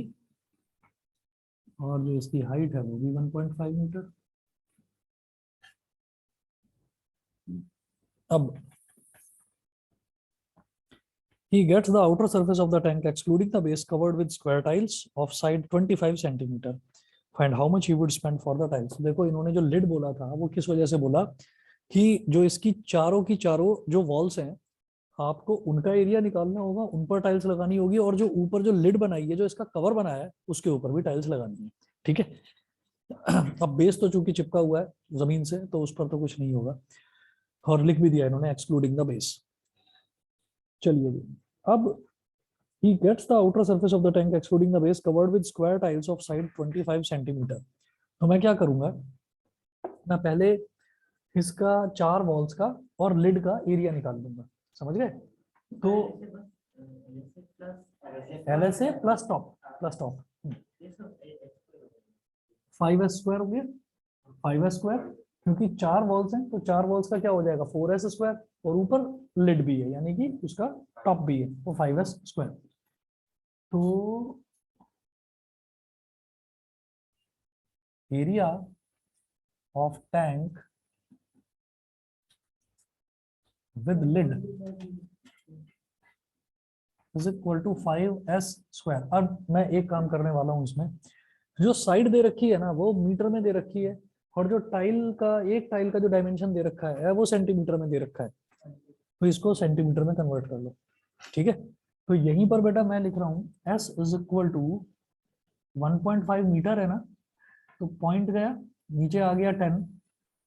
और जो इसकी हाइट है वो भी 1.5 मीटर। अब he gets the outer surface of the tank excluding the base covered with square tiles of side 25 centimeter. Find how much he would spend for the tiles. देखो इन्होंने जो लिड बोला था वो किस वजह से बोला कि जो इसकी चारों की चारों जो वॉल्स हैं, आपको उनका एरिया निकालना होगा, उन पर टाइल्स लगानी होगी, और जो ऊपर जो लिड बनाई है, जो इसका कवर बनाया है, उसके ऊपर भी टाइल्स लगानी है, ठीक है। अब बेस तो चूंकि चिपका हुआ है जमीन से, तो उस पर तो कुछ नहीं होगा, और लिख भी दिया इन्होंने एक्सक्लूडिंग द बेस। चलिए जी, अब he gets the outer surface of the tank excluding the base covered with square tiles of side 25 centimeter। तो मैं क्या करूंगा, मैं पहले इसका चार वॉल्स का और लिड का एरिया निकाल दूंगा, समझ गए। तो LSA प्लस टॉप 5S² हो गया, 5S², क्योंकि चार वॉल्स हैं तो चार वॉल्स का क्या हो जाएगा 4S², और ऊपर लिड भी है यानी कि उसका टॉप भी है, तो 5S²। तो area of tank with lid is equal to 5S²। अब मैं एक काम करने वाला हूं इसमें, जो साइड दे रखी है ना वो मीटर में दे रखी है, और जो एक टाइल का जो डायमेंशन दे रखा है वो सेंटीमीटर में दे रखा है, तो इसको सेंटीमीटर में कन्वर्ट कर लो, ठीक है। तो यहीं पर बेटा मैं लिख रहा हूँ S is equal to 1.5 metre है ना, तो पॉइंट गया, नीचे आ गया 10,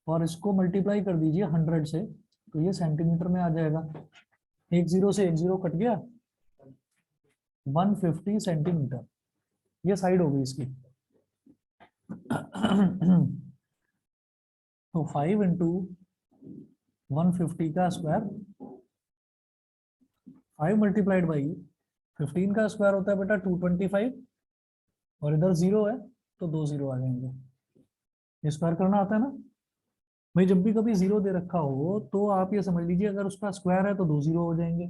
और इसको मल्टीप्लाई कर दीजिए 100 से, तो ये सेंटीमीटर में आ जाएगा। एक जीरो से एक जीरो कट गया, 150 सेंटीमीटर, ये साइड हो गई इसकी। तो 5 इंटू 150 का स्क्वायर, 5 मल्टीप्लाइड बाई 15 का स्क्वायर होता है बेटा 225, और इधर जीरो है तो दो जीरो आ जाएंगे। ये स्क्वायर करना आता है ना भाई, जब भी कभी जीरो दे रखा हो तो आप ये समझ लीजिए अगर उसका स्क्वायर है तो दो जीरो हो जाएंगे,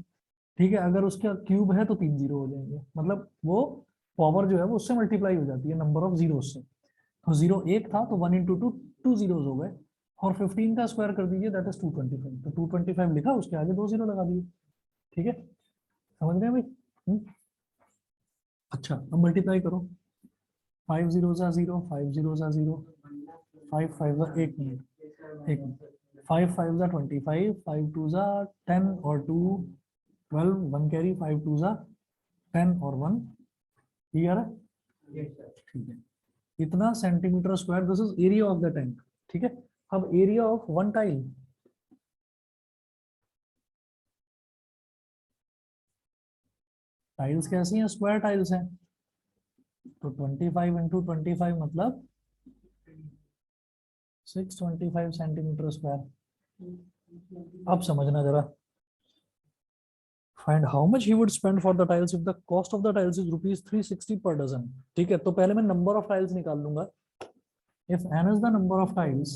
ठीक है, अगर उसका क्यूब है तो तीन जीरो हो जाएंगे, मतलब वो पावर जो है वो उससे मल्टीप्लाई हो जाती है नंबर ऑफ जीरो से। तो जीरो एक था तो 1 इंटू टू, टू जीरो हो गए, और 15 का स्क्वायर कर दीजिए दैट इज 225, तो 225 लिखा, उसके आगे दो जीरो लगा दिए, ठीक है, समझ रहे हैं भाई। अच्छा अब मल्टीप्लाई करो, 5 जीरो जा जीरो, 5 जीरो जा जीरो, 5 5 जा, एक मिनट एक मिनट, 5 5 जा 25, 5 2 जा 10 और 2 12, 1 कैरी, 5 2 जा 10 और 1, ये आ रहा है, ठीक है। इतना centimetre square, this is area of the tank, ठीक है। अब area of one tile, tiles कैसी हैं? स्क्वायर टाइल्स हैं, तो 25 इंटू 25 मतलब 625 सेंटीमीटर स्क्वायर। अब समझना जरा, find how much he would spend for the tiles if the cost of the tiles is rupees 360 per dozen. ठीक है, तो पहले मैं नंबर ऑफ टाइल्स निकाल लूंगा। If n is the number of tiles,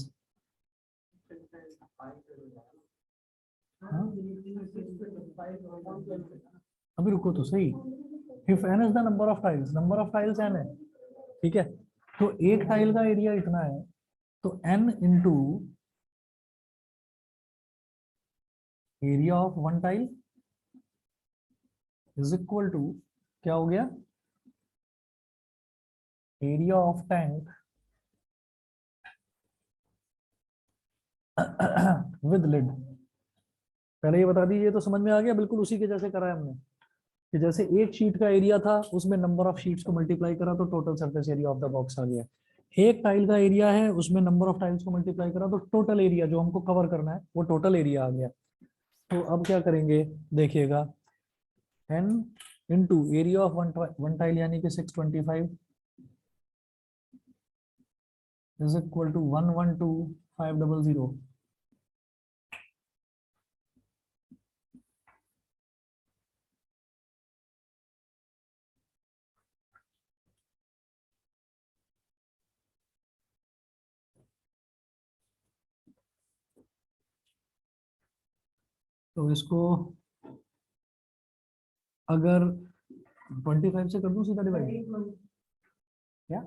अभी रुको तो सही। If n is the number of tiles n है, ठीक है, तो एक टाइल का एरिया इतना है, तो n into area of one tile is equal to क्या हो गया, area of tank with lid. पहले ये बता दीजिए, तो समझ में आ गया, बिल्कुल उसी के जैसे करा है हमने, कि जैसे एक शीट का एरिया था, उसमें नंबर ऑफ शीट्स को मल्टीप्लाई करा तो total surface area of the box आ गया। एक टाइल का एरिया है, उसमें नंबर ऑफ टाइल्स को मल्टीप्लाई करा तो टोटल एरिया जो हमको कवर करना है वो टोटल एरिया आ गया। तो अब क्या करेंगे, देखिएगा, n into area of one tile यानी कि 625 इज इक्वल टू 112500। तो इसको अगर 25 से कर दूं सीधा डिवाइड, क्या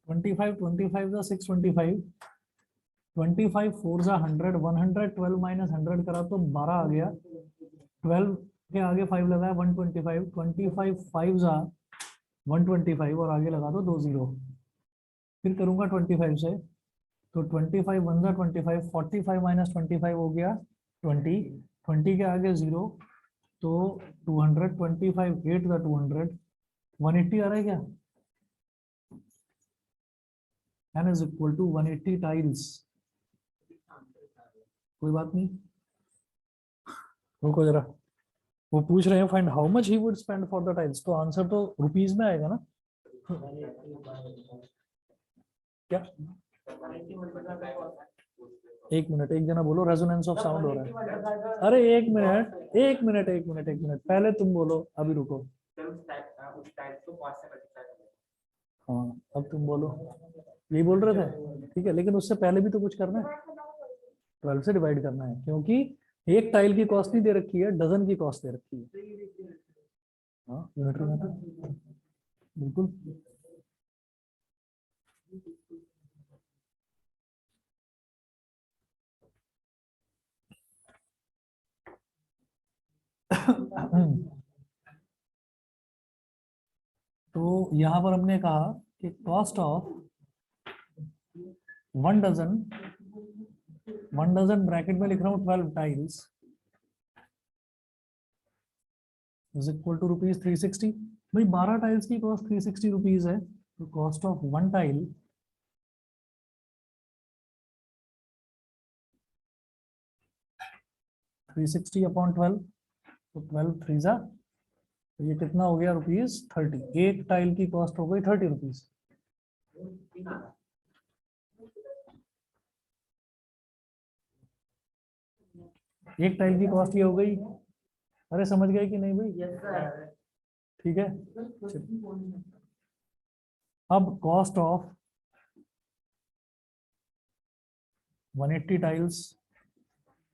25 का 625, 25 4 जा 100, 112 माइनस 100 करा तो 12 आ गया, 12 के आगे 5 लगाया 125, 25 5 जा 125 और आगे लगा दो 2 जीरो, फिर करूंगा 25 से, तो 25 1 जा 25, 45 माइनस 25 हो गया 20, 20 के आगे जीरो, तो 200, 25 8 का 200, 180 आ रहा है क्या, n is equal to 180 tiles. कोई बात नहीं, रुको जरा, वो पूछ रहे हैं find how much he would spend for the tiles, तो आंसर तो रुपीज में आएगा ना। क्या, एक मिनट, एक जना बोलो, रेजोनेंस ऑफ साउंड हो रहा है। अरे एक मिनट, एक मिनट, एक मिनट, एक मिनट, पहले तुम बोलो, अभी रुको। हाँ, अब तुम बोलो, यही बोल रहे थे, ठीक है, लेकिन उससे पहले भी तो कुछ करना है, 12 से डिवाइड करना है, क्योंकि एक टाइल की कॉस्ट नहीं दे रखी है, डजन की कॉस्ट दे रखी है। हाँ, यूनिटरी मेथड, बिल्कुल। तो यहां पर हमने कहा कि cost of one dozen, one dozen bracket में लिख रहा हूँ 12 tiles is equal to rupees 360। भाई 12 टाइल्स की कॉस्ट 360 रुपीज है, तो cost of one tile 360 upon 12, तो 12 थ्री जा, तो ये कितना हो गया, रुपीज 30। एक टाइल की कॉस्ट हो गई 30 रुपीज। एक टाइल की कॉस्ट ये हो गई, अरे समझ गए कि नहीं भाई, ठीक है। अब कॉस्ट ऑफ 180 टाइल्स,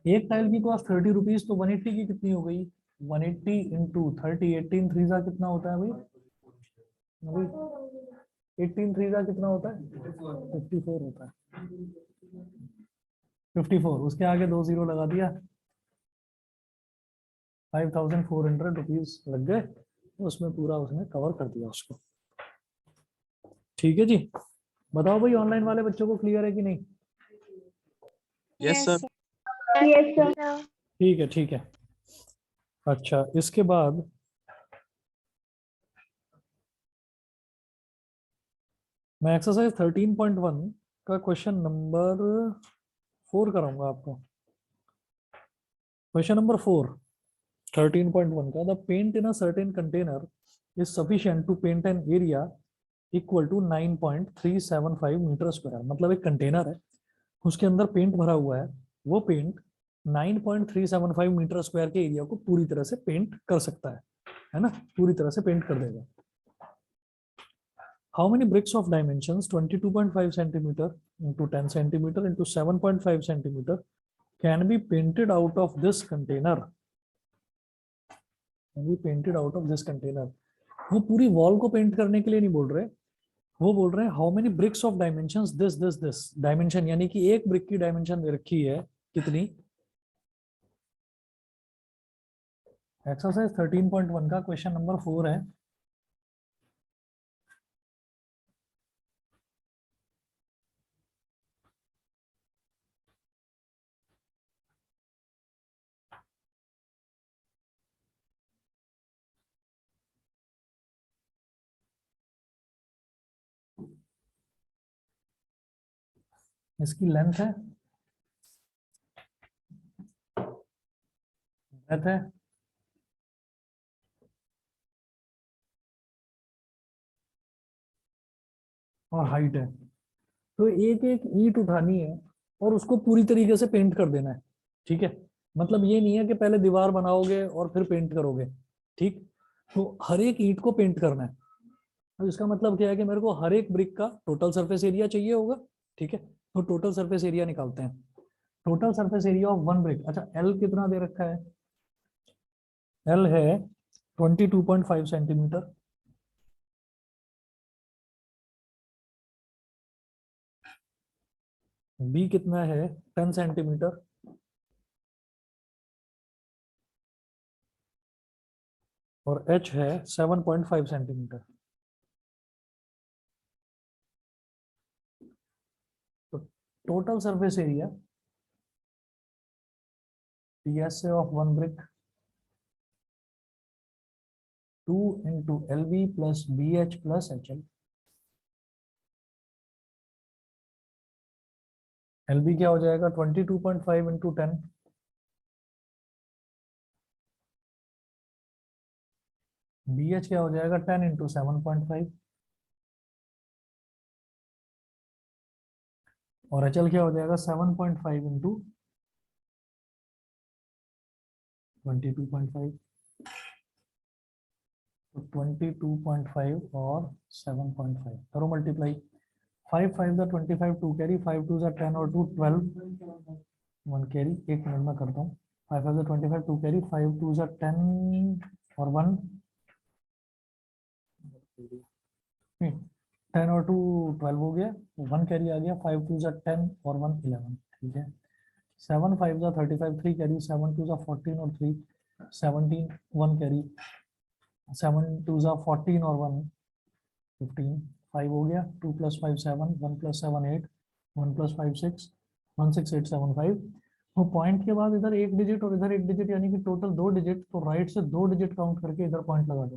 एक टाइल की कॉस्ट 30 रुपीज, तो 180 की कितनी हो गई, 180 इंटू 30, 18 थ्री जा कितना होता है भाई, 18 थ्री जा कितना होता है, 54 होता है, 54, उसके आगे 2 जीरो लगा दिया, 5400 रुपीज लग गए, उसमें पूरा उसने कवर कर दिया उसको। ठीक है जी, बताओ भाई, ऑनलाइन वाले बच्चों को क्लियर है कि नहीं। Yes sir. Yes sir. ठीक है, ठीक है। अच्छा, इसके बाद मैं एक्सरसाइज 13.1 का क्वेश्चन नंबर 4 कराऊंगा आपको। क्वेश्चन नंबर 4, 13.1 का the paint in a certain container is sufficient to paint an area equal to 9.375 metre square. मतलब एक कंटेनर है, उसके अंदर पेंट भरा हुआ है, वो पेंट 9.375 मीटर स्क्वायर के एरिया को पूरी तरह से पेंट कर सकता है ना, पूरी तरह से पेंट कर देगा। How many bricks of dimensions 22.5 centimeter into 10 centimeter into 7.5 centimeter can be painted out of this container? Can be painted out of this container. वो पूरी वॉल को पेंट करने के लिए नहीं बोल रहे, वो बोल रहे हैं how many bricks of dimensions this this this. Dimension यानी कि एक ब्रिक की डायमेंशन दे रखी है कितनी। एक्सरसाइज 13.1 का क्वेश्चन नंबर 4 है। इसकी लेंथ है, ब्रेथ है, और हाइट है। तो एक एक ईंट उठानी है और उसको पूरी तरीके से पेंट कर देना है। ठीक है, मतलब ये नहीं है कि पहले दीवार बनाओगे और फिर पेंट करोगे। ठीक, तो हर एक ईंट को पेंट करना है। अब इसका मतलब क्या है कि मेरे को हर एक ब्रिक का टोटल सरफेस एरिया चाहिए होगा। ठीक है, तो टोटल सरफेस एरिया निकालते हैं। Total surface area of one brick, अच्छा एल कितना दे रखा है, एल है 22.5 सेंटीमीटर। बी कितना है 10 सेंटीमीटर। और एच है 7.5 सेंटीमीटर। तो total surface area PSA of one brick 2 into LB plus BH plus HL। LB क्या हो जाएगा 22.5 into 10, BH क्या हो जाएगा 10 into 7.5, और HL क्या हो जाएगा 7.5 into 22.5। तो 22.5 और 7.5 करो मल्टीप्लाई। 5 5 द 25 2 कैरी, 5 2 द 10 और 2 12 1 कैरी। एक मिनट में करता हूँ। 5 5 द 25 2 कैरी, 5 2 द 10 और 1 10 और 2 12 हो गया, 1 कैरी आ गया। 5 2 द 10 और 1 11। ठीक है, 7 5 द 35 3 कैरी, 7 2 द 14 और 3 17 1 कैरी, 7 2 द 14 और 1 15 5 हो गया। 2 + 5 7, 1 + 7 8, 1 + 5 6, 1 6 8 7 5। वो पॉइंट के बाद इधर एक डिजिट और इधर एक डिजिट, यानी कि टोटल 2 डिजिट। तो राइट से 2 डिजिट काउंट करके इधर पॉइंट लगा दो।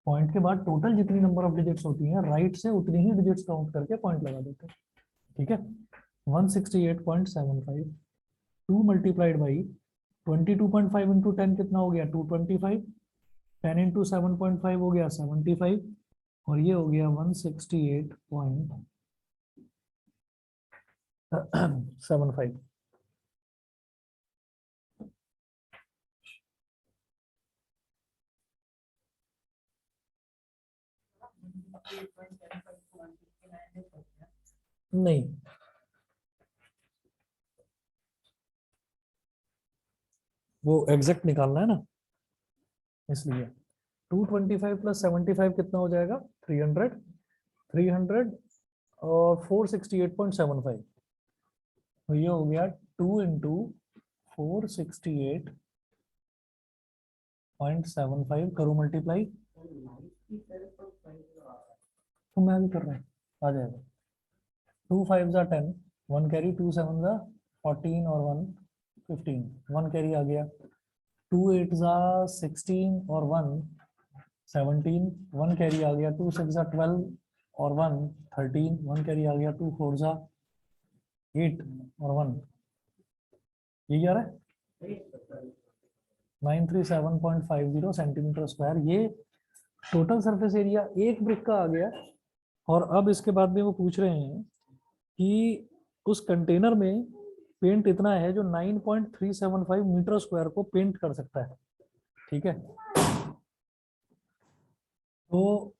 पॉइंट के बाद टोटल जितनी नंबर ऑफ डिजिट्स होती हैं, राइट से उतनी ही डिजिट्स काउंट करके पॉइंट लगा देते हैं। ठीक है, 168.75 2 मल्टीप्लाइड बाई 22.5 इंटू 10 कितना हो गया 225, 10 इंटू 7.5 हो गया 75, और ये हो गया 168.75। नहीं, वो एग्जैक्ट निकालना है ना, इसलिए 225 + 75 कितना हो जाएगा 300, 300 और 468.75। तो ये हो गया 2 इंटू 468.75 करो मल्टीप्लाई। तो मैं भी कर रहा हूँ, आ जाएगा। 2 5 ज़ा 10, 1 कैरी, 2 7 ज़ा 14 और 1 15, 1 कैरी आ गया। 2 8 ज़ा 16 और 1 17, 1 कैरी आ गया। 2 6 ज़ा 12 और 1 13, 1 कैरी आ गया। 2 4 ज़ा 8 और 1, ये क्या है 937.50 सेंटीमीटर स्क्वायर, ये टोटल सरफेस एरिया एक ब्रिक का आ गया। और अब इसके बाद में वो पूछ रहे हैं कि उस कंटेनर में पेंट इतना है जो 9.375 मीटर स्क्वायर को पेंट कर सकता है। ठीक है, तो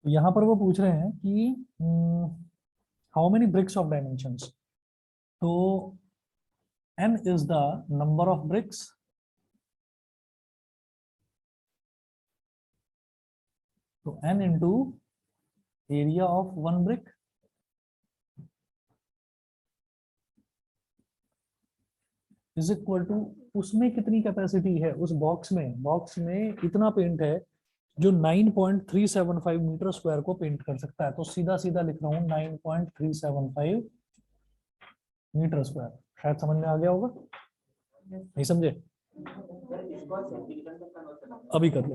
यहाँ पर वो पूछ रहे हैं कि how many bricks of dimensions. तो n is the number of bricks तो n into area of one brick is equal to उसमें कितनी कैपेसिटी है उस बॉक्स में इतना पेंट है जो 9.375 मीटर स्क्वायर को पेंट कर सकता है। तो सीधा सीधा लिख रहा हूँ 9.375 मीटर स्क्वायर। शायद समझ में आ गया होगा, नहीं समझे? अभी कर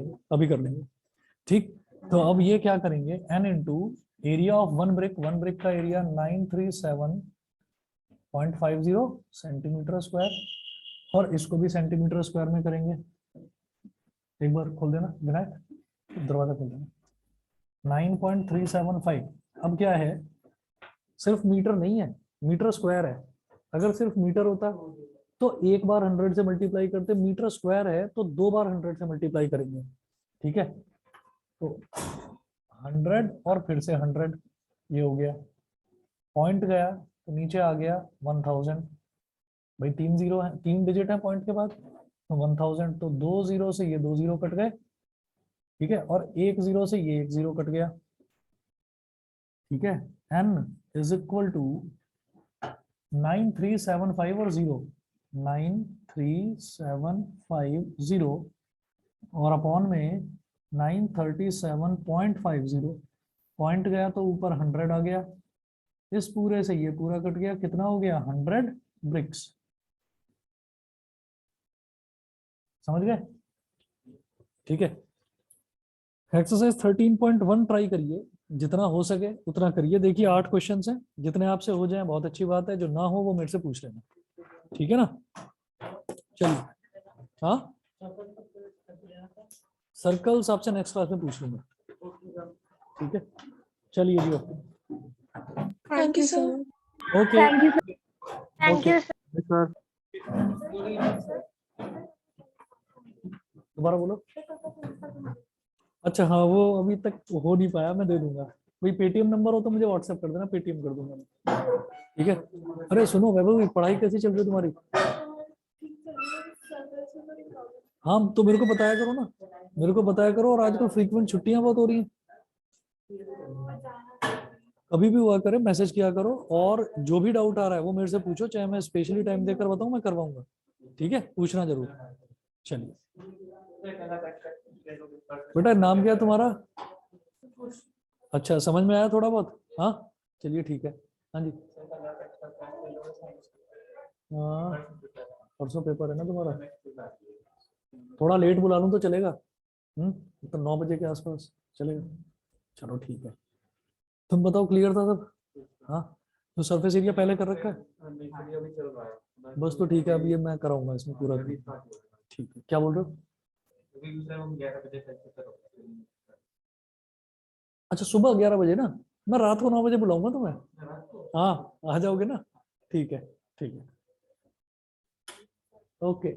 लेंगे। ठीक, तो अब ये क्या करेंगे, n into area of one brick का एरिया 937.50 सेंटीमीटर स्क्वायर, और इसको भी सेंटीमीटर स्क्वायर में करेंगे। एक बार खोल देना विनायक, दरवाजा खोल देना। 9.375 अब क्या है, सिर्फ मीटर नहीं है, मीटर स्क्वायर है। अगर सिर्फ मीटर होता तो एक बार 100 से मल्टीप्लाई करते, मीटर स्क्वायर है तो 2 बार 100 से मल्टीप्लाई करेंगे। ठीक है, तो 100 और फिर से 100, ये हो गया। पॉइंट गया तो नीचे आ गया 1000। भाई 3 जीरो है, 3 डिजिट है पॉइंट के बाद, तो 1000। तो 2 जीरो से ये 2 जीरो कट गए। ठीक है, और 1 जीरो से ये 1 जीरो कट गया। ठीक है, n इज इक्वल टू 9375 और 0, 9375 और अपॉन में 937.50। पॉइंट गया तो ऊपर 100 आ गया, इस पूरे से ये पूरा कट गया, कितना हो गया 100 ब्रिक्स। समझ गए? ठीक है, एक्सरसाइज 13.1 ट्राई करिए, जितना हो सके उतना करिए। देखिए 8 क्वेश्चंस हैं, जितने आपसे हो जाए बहुत अच्छी बात है, जो ना हो वो मेरे से पूछ लेना। ठीक है ना? चलिए, हाँ सर्कल्स आपसे नेक्स्ट क्लास में पूछ लूंगा। ठीक है, चलिए जी, okay Thank you, sir. Okay Thank you, sir. Thank you, sir. Sir दोबारा बोलो। अच्छा हाँ, वो अभी तक हो नहीं पाया, मैं दे दूंगा। कोई पेटीएम नंबर हो तो मुझे व्हाट्सएप कर देना, पेटीएम कर दूंगा मैं। ठीक है, अरे सुनो वैभव, पढ़ाई कैसी चल रही है तुम्हारी? हाँ तो मेरे को बताया करो ना, मेरे को बताया करो। और आजकल फ्रीक्वेंट छुट्टियां बहुत हो रही हैं, कभी भी हुआ करे मैसेज किया करो, और जो भी डाउट आ रहा है वो मेरे से पूछो, चाहे मैं स्पेशली टाइम देकर बताऊं, मैं करवाऊंगा। ठीक है, पूछना जरूर। चलिए बेटा, नाम क्या है तुम्हारा? अच्छा, समझ में आया थोड़ा बहुत? हाँ चलिए ठीक है। हाँ जी, हाँ परसों पेपर है ना तुम्हारा, थोड़ा लेट बुला लूं तो चलेगा? तो 9 बजे के आसपास चलेगा? चलो ठीक है। तुम बताओ, क्लियर था सब? हाँ, तो सरफेस एरिया पहले कर रखा है बस, तो ठीक है। अब ये मैं कराऊंगा इसमें पूरा। ठीक है, क्या बोल रहे हो? अच्छा सुबह 11 बजे ना, मैं रात को 9 बजे बुलाऊंगा तुम्हें। हाँ आ जाओगे ना? ठीक है, ठीक है, ओके।